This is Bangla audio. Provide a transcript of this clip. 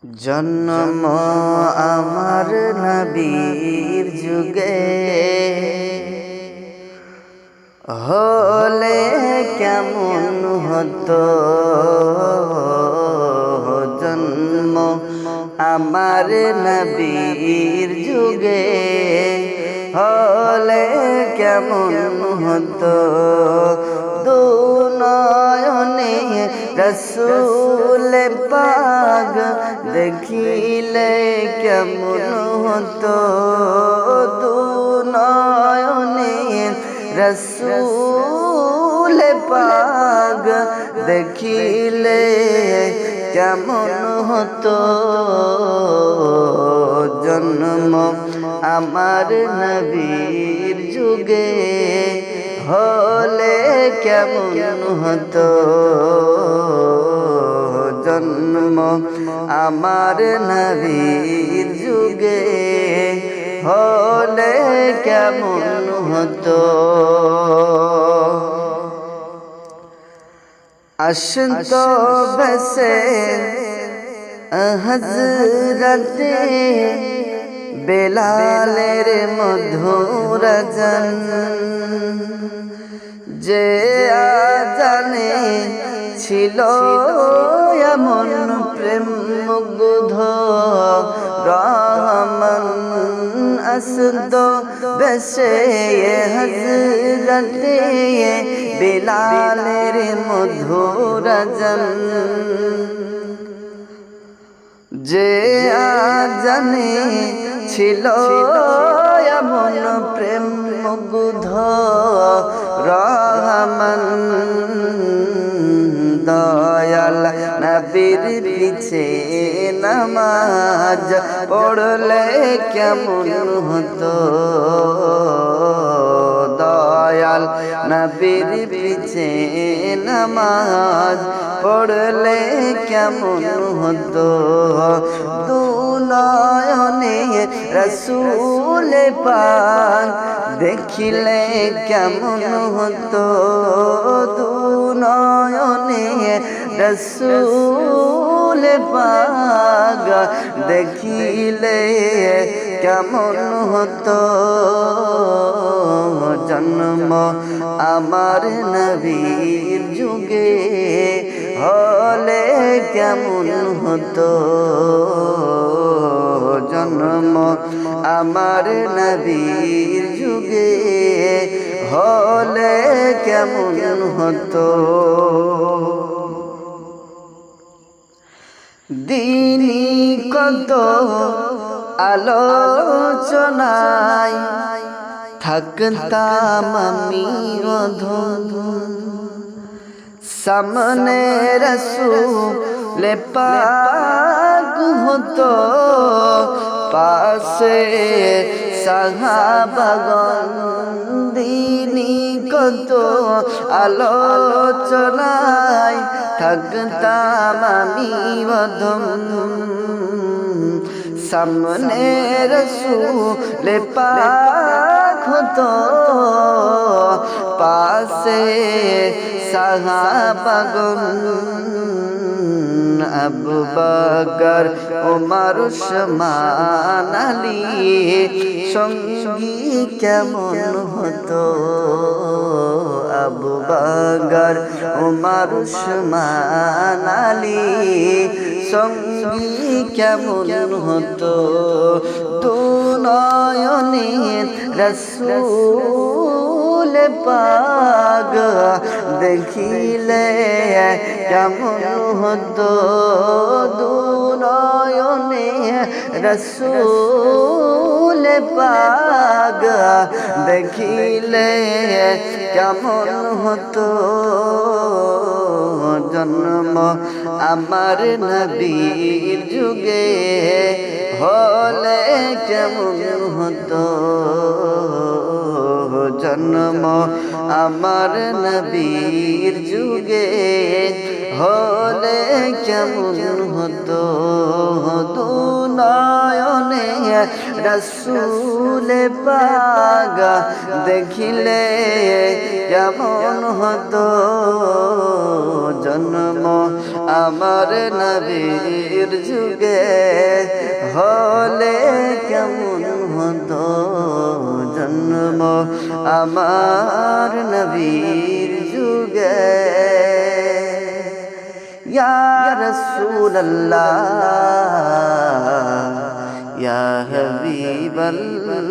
জন্ম আমার নবীর যুগে হলে কেমন হতো। জন্ম আমার নবীর যুগে হলে কেমন হতো। দুনয়নে রসূল পাক দেখিলে কেমন হতো। দুনয়নে রসূল পাক দেখিলে কেমন হতো। জন্ম আমার নবীর যুগে হলে কেমন হতো। জন্ম আমার নবীর যুগে হলে কেমন হতো। আসতো বসে হযরতে বেলালের মধুর আযান, যে আযানে ছিল এমন প্রেম মুগ্ধ রহমান। আসতো বসে হযরতে বেলালের মধুর আযান, যে আযানে ছিল এমন প্রেম মুগ্ধ রহমান। দয়াল নবীর পিছে নামাজ পড়লে কেমন হতো। দয়াল নবীর পিছে নামাজ পড়লে কেমন হতো। দুনয়নে রসূল পাক দেখিলে কেমন হতো। দুনয়নে রসূল পাক দেখিলে কেমন হতো। জন্ম আমার নবীর যুগে হলে কেমন হতো। জন্ম আমার নবীর যুগে হলে কেমন হতো। দিনী কত আলোচনায় থাকতাম আমি অধম, সামনে রসূল পাক হতো, পাশে সাহাবাগণ। দিনী কত আলোচনায় থাকতাম আমি অধম, সামনে রসূল পাক হতো, পাশে সাহাবাগণ। আবু বকর ওমর ওসমান আলী সঙ্গী কেমন হতো। আবু বকর ওমর ওসমান আলী সঙ্গী কেমন হতো। দুনয়নে রসূল পাক দেখিলে কেমন হতো। দুনয়নে রসূল পাক দেখিলে কেমন হতো। জন্ম আমার নবীর যুগে হলে কেমন হতো। জন্ম আমার নবীর যুগে হলে কেমন হতো। দুনয়নে রসূল পাক দেখিলে কেমন হতো। জন্ম আমার নবীর যুগে হলে কেমন হতো জন্ম আমার নবীর যুগে ইয়া রাসূলুল্লাহ ইয়া হাবিবাল্লাহ